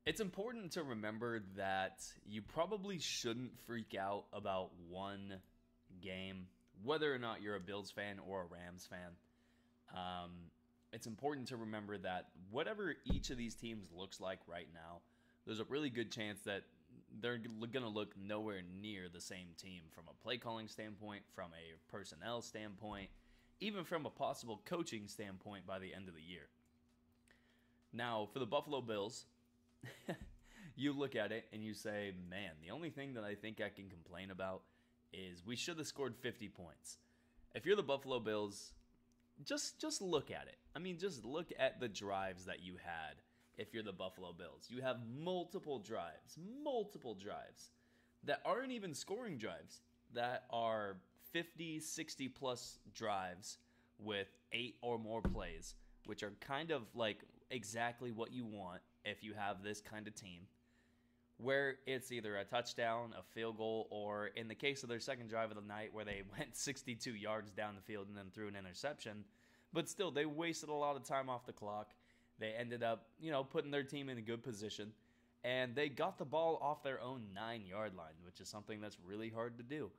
It's important to remember that you probably shouldn't freak out about one game, whether or not you're a Bills fan or a Rams fan. Um, it's important to remember that whatever each of these teams looks like right now, there's a really good chance that they're going to look nowhere near the same team from a play calling standpoint, from a personnel standpoint, even from a possible coaching standpoint by the end of the year. Now, for the Buffalo Bills, you look at it and you say, man, the only thing that I think I can complain about is we should have scored 50 points. If you're the Buffalo Bills, just look at it. I mean, just look at the drives that you had if you're the Buffalo Bills. You have multiple drives that aren't even scoring drives, that are 50, 60 plus drives with 8 or more plays, which are kind of like exactly what you want if you have this kind of team, where it's either a touchdown, a field goal, or in the case of their second drive of the night where they went 62 yards down the field and then threw an interception. But still, they wasted a lot of time off the clock. They ended up, putting their team in a good position. And they got the ball off their own 9-yard line, which is something that's really hard to do.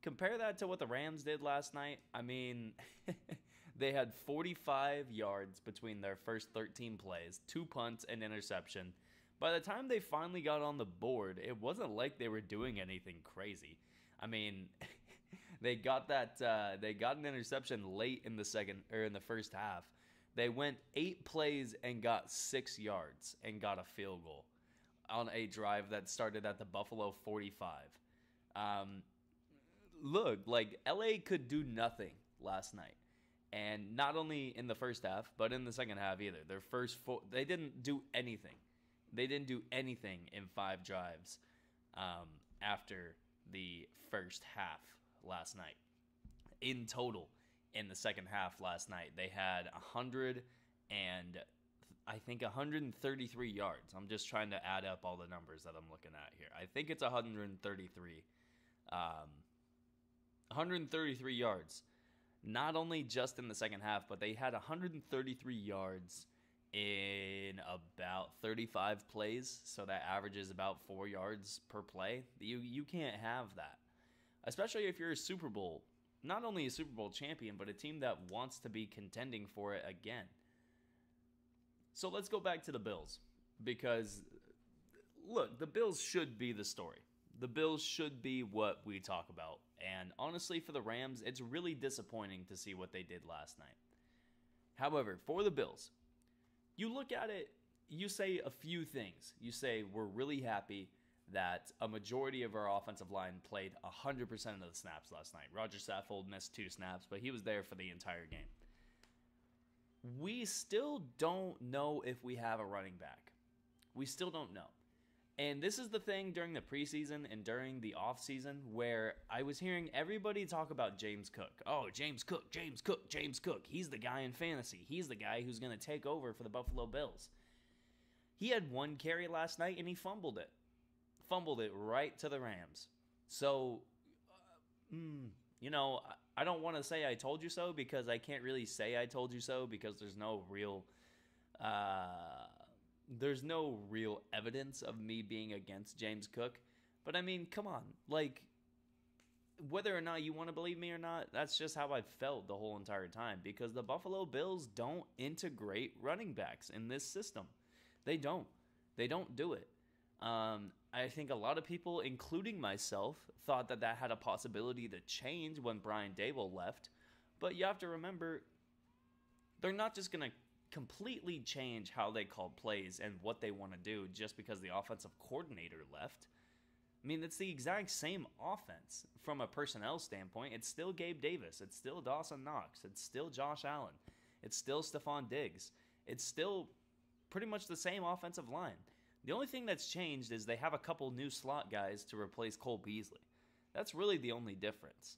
Compare that to what the Rams did last night. I mean, they had 45 yards between their first 13 plays, 2 punts, and interception. By the time they finally got on the board, it wasn't like they were doing anything crazy. I mean, they got an interception late in the first half. They went 8 plays and got 6 yards and got a field goal on a drive that started at the Buffalo 45. Look, like LA could do nothing last night. And not only in the first half, but in the second half either. Their first they didn't do anything. They didn't do anything in 5 drives after the first half last night. In total, in the second half last night, they had 133 yards. I'm just trying to add up all the numbers that I'm looking at here. I think it's 133. 133 yards. Not only just in the second half, but they had 133 yards in about 35 plays, so that averages about 4 yards per play. You can't have that, especially if you're a Super Bowl, not only a Super Bowl champion, but a team that wants to be contending for it again. So let's go back to the Bills, because look, the Bills should be the story. The Bills should be what we talk about. And honestly, for the Rams, it's really disappointing to see what they did last night. However, for the Bills, you look at it, you say a few things. You say, we're really happy that a majority of our offensive line played 100% of the snaps last night. Roger Saffold missed 2 snaps, but he was there for the entire game. We still don't know if we have a running back. We still don't know. And this is the thing during the preseason and during the offseason where I was hearing everybody talk about James Cook. Oh, James Cook, James Cook, James Cook. He's the guy in fantasy. He's the guy who's going to take over for the Buffalo Bills. He had 1 carry last night and he fumbled it. Fumbled it right to the Rams. So, I don't want to say I told you so, because I can't really say I told you so, because there's no real evidence of me being against James Cook. But I mean, come on. Like, whether or not you want to believe me or not, that's just how I've felt the whole entire time, because the Buffalo Bills don't integrate running backs in this system. They don't. They don't do it. I think a lot of people, including myself, thought that had a possibility to change when Brian Daboll left. But you have to remember, they're not just going to completely change how they call plays and what they want to do just because the offensive coordinator left. I mean, it's the exact same offense from a personnel standpoint. It's still Gabe Davis. It's still Dawson Knox. It's still Josh Allen. It's still Stephon Diggs. It's still pretty much the same offensive line. The only thing that's changed is they have a couple new slot guys to replace Cole Beasley. That's really the only difference.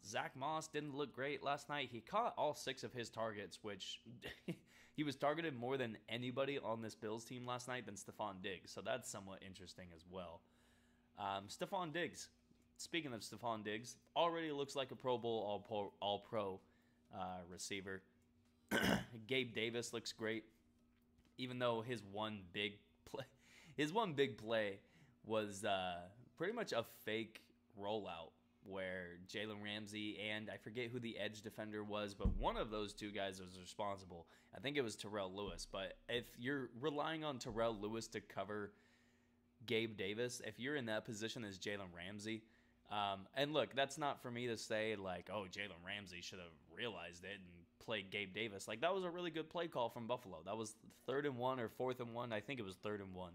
Zach Moss didn't look great last night. He caught all 6 of his targets, which he was targeted more than anybody on this Bills team last night than Stephon Diggs. So that's somewhat interesting as well. Stephon Diggs. Speaking of Stephon Diggs, already looks like a Pro Bowl All-Pro receiver. Gabe Davis looks great, even though his one big play, His one big play was pretty much a fake rollout where Jalen Ramsey and I forget who the edge defender was, but one of those two guys was responsible. I think it was Terrell Lewis. But if you're relying on Terrell Lewis to cover Gabe Davis, if you're in that position as Jalen Ramsey, and look, that's not for me to say like, oh, Jalen Ramsey should have realized it and played Gabe Davis. Like, that was a really good play call from Buffalo. That was 3rd and 1 or 4th and 1. I think it was 3rd and 1.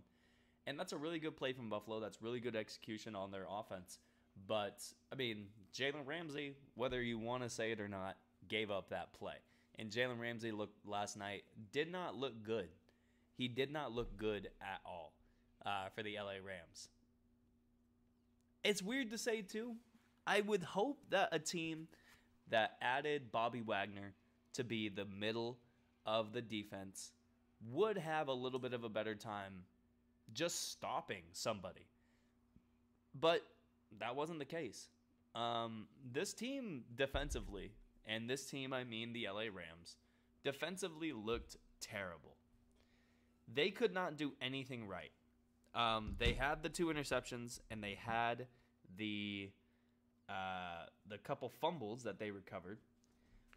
And that's a really good play from Buffalo. That's really good execution on their offense. But, I mean, Jalen Ramsey, whether you want to say it or not, gave up that play. And Jalen Ramsey last night did not look good. He did not look good at all for the LA Rams. It's weird to say, too. I would hope that a team that added Bobby Wagner to be the middle of the defense would have a little bit of a better time just stopping somebody. But that wasn't the case. This team defensively, and this team, I mean the LA Rams, defensively looked terrible. They could not do anything right. They had the 2 interceptions, and they had the couple fumbles that they recovered.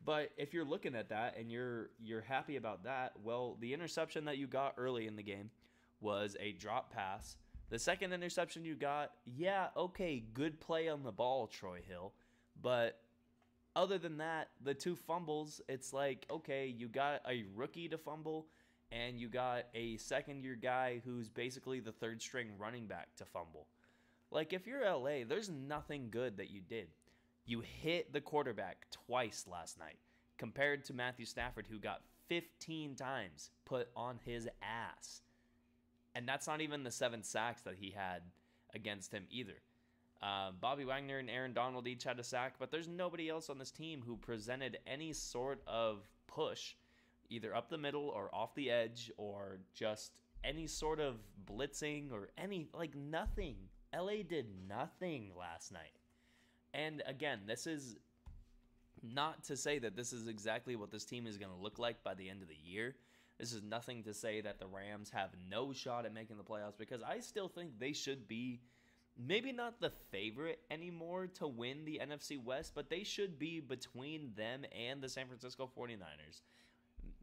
But if you're looking at that and you're happy about that, well, the interception that you got early in the game was a drop pass. The second interception you got, yeah, okay, good play on the ball, Troy Hill. But other than that, the 2 fumbles, it's like, okay, you got a rookie to fumble, and you got a second-year guy who's basically the third-string running back to fumble. Like, if you're LA, there's nothing good that you did. You hit the quarterback twice last night, compared to Matthew Stafford, who got 15 times put on his ass. And that's not even the 7 sacks that he had against him either. Bobby Wagner and Aaron Donald each had a sack, but there's nobody else on this team who presented any sort of push, either up the middle or off the edge, or just any sort of blitzing or nothing. LA did nothing last night. And again, this is not to say that this is exactly what this team is going to look like by the end of the year. This is nothing to say that the Rams have no shot at making the playoffs, because I still think they should be maybe not the favorite anymore to win the NFC West, but they should be between them and the San Francisco 49ers,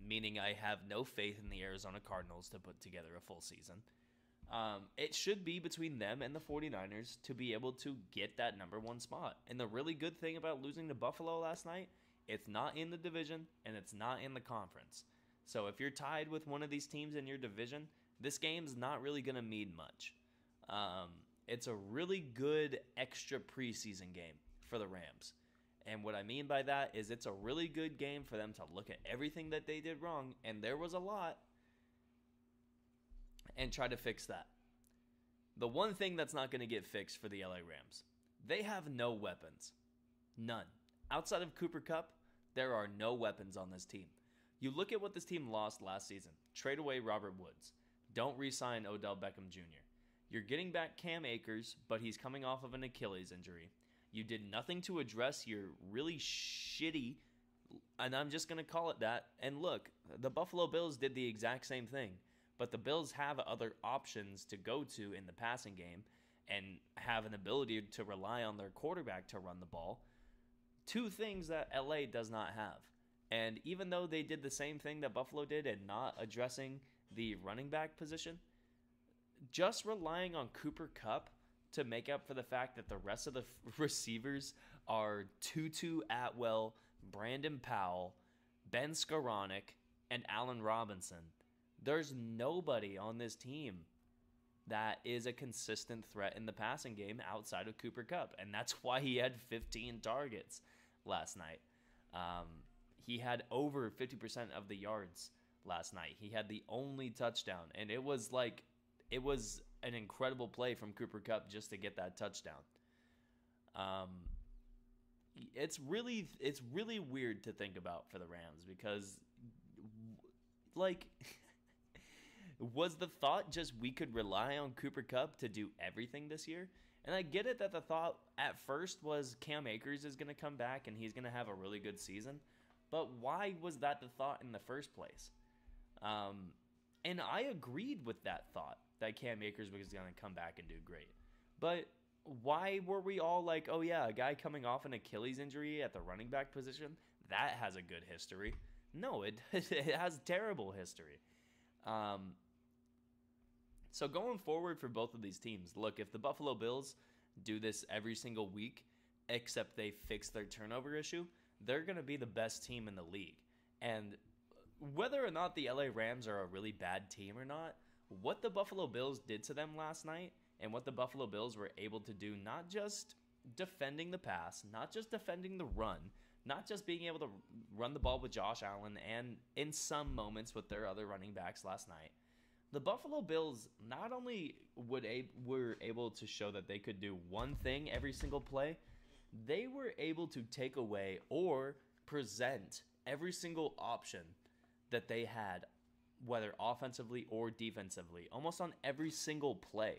meaning I have no faith in the Arizona Cardinals to put together a full season. It should be between them and the 49ers to be able to get that number 1 spot. And the really good thing about losing to Buffalo last night, it's not in the division and it's not in the conference. So if you're tied with one of these teams in your division, this game's not really going to mean much. It's a really good extra preseason game for the Rams. And what I mean by that is it's a really good game for them to look at everything that they did wrong, and there was a lot, and try to fix that. The one thing that's not going to get fixed for the LA Rams, they have no weapons. None. Outside of Cooper Kupp, there are no weapons on this team. You look at what this team lost last season. Trade away Robert Woods. Don't re-sign Odell Beckham Jr. You're getting back Cam Akers, but he's coming off of an Achilles injury. You did nothing to address your really shitty, and I'm just going to call it that. And look, the Buffalo Bills did the exact same thing. But the Bills have other options to go to in the passing game and have an ability to rely on their quarterback to run the ball. 2 things that LA does not have. And even though they did the same thing that Buffalo did and not addressing the running back position, just relying on Cooper Kupp to make up for the fact that the rest of the receivers are Tutu Atwell, Brandon Powell, Ben Skoranek, and Allen Robinson. There's nobody on this team that is a consistent threat in the passing game outside of Cooper Kupp, and that's why he had 15 targets last night. He had over 50% of the yards last night. He had the only touchdown, and it was an incredible play from Cooper Kupp just to get that touchdown. It's really weird to think about for the Rams because, was the thought just we could rely on Cooper Kupp to do everything this year? And I get it that the thought at first was Cam Akers is going to come back and he's going to have a really good season. But why was that the thought in the first place? And I agreed with that thought that Cam Akers was going to come back and do great. But why were we all like, oh yeah, a guy coming off an Achilles injury at the running back position, that has a good history? No, it has terrible history. So going forward for both of these teams, look, if the Buffalo Bills do this every single week, except they fix their turnover issue, they're going to be the best team in the league. And whether or not the LA Rams are a really bad team or not, what the Buffalo Bills did to them last night and what the Buffalo Bills were able to do, not just defending the pass, not just defending the run, not just being able to run the ball with Josh Allen and in some moments with their other running backs last night, the Buffalo Bills not only were able to show that they could do one thing every single play, they were able to take away or present every single option that they had, whether offensively or defensively, almost on every single play.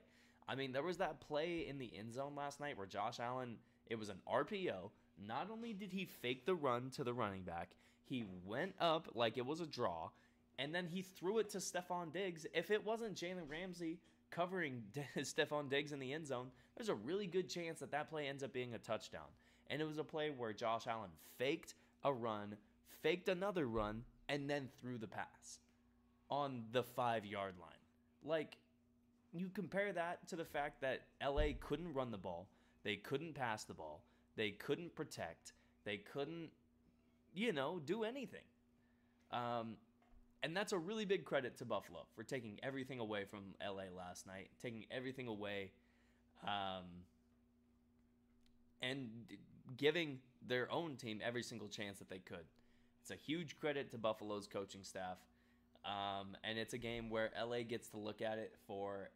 I mean, there was that play in the end zone last night where Josh Allen, it was an RPO. Not only did he fake the run to the running back, he went up like it was a draw, and then he threw it to Stephon Diggs. If it wasn't Jalen Ramsey covering Stephon Diggs in the end zone, there's a really good chance that that play ends up being a touchdown. And it was a play where Josh Allen faked a run, faked another run, and then threw the pass on the 5-yard line. Like, you compare that to the fact that LA couldn't run the ball, they couldn't pass the ball, they couldn't protect, they couldn't, do anything. And that's a really big credit to Buffalo for taking everything away from LA last night, taking everything away, and giving their own team every single chance that they could. It's a huge credit to Buffalo's coaching staff. And it's a game where LA gets to look at it for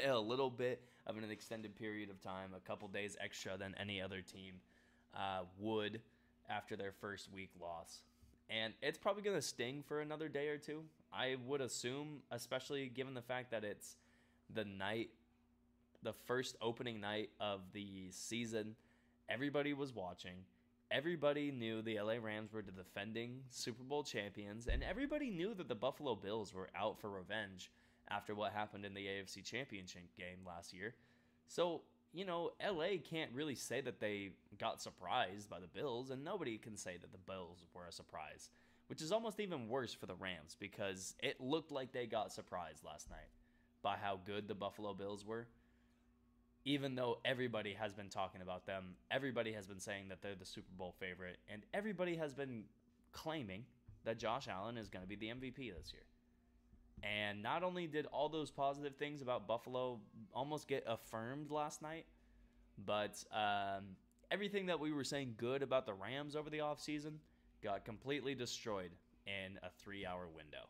a little bit of an extended period of time, a couple days extra than any other team would after their first week loss. And it's probably going to sting for another day or two, I would assume, especially given the fact that it's the first opening night of the season. Everybody was watching. Everybody knew the LA Rams were the defending Super Bowl champions, and everybody knew that the Buffalo Bills were out for revenge after what happened in the AFC Championship game last year. So, LA can't really say that they got surprised by the Bills, and nobody can say that the Bills were a surprise, which is almost even worse for the Rams because it looked like they got surprised last night by how good the Buffalo Bills were. Even though everybody has been talking about them, everybody has been saying that they're the Super Bowl favorite, and everybody has been claiming that Josh Allen is going to be the MVP this year. And not only did all those positive things about Buffalo almost get affirmed last night, but everything that we were saying good about the Rams over the offseason got completely destroyed in a 3-hour window.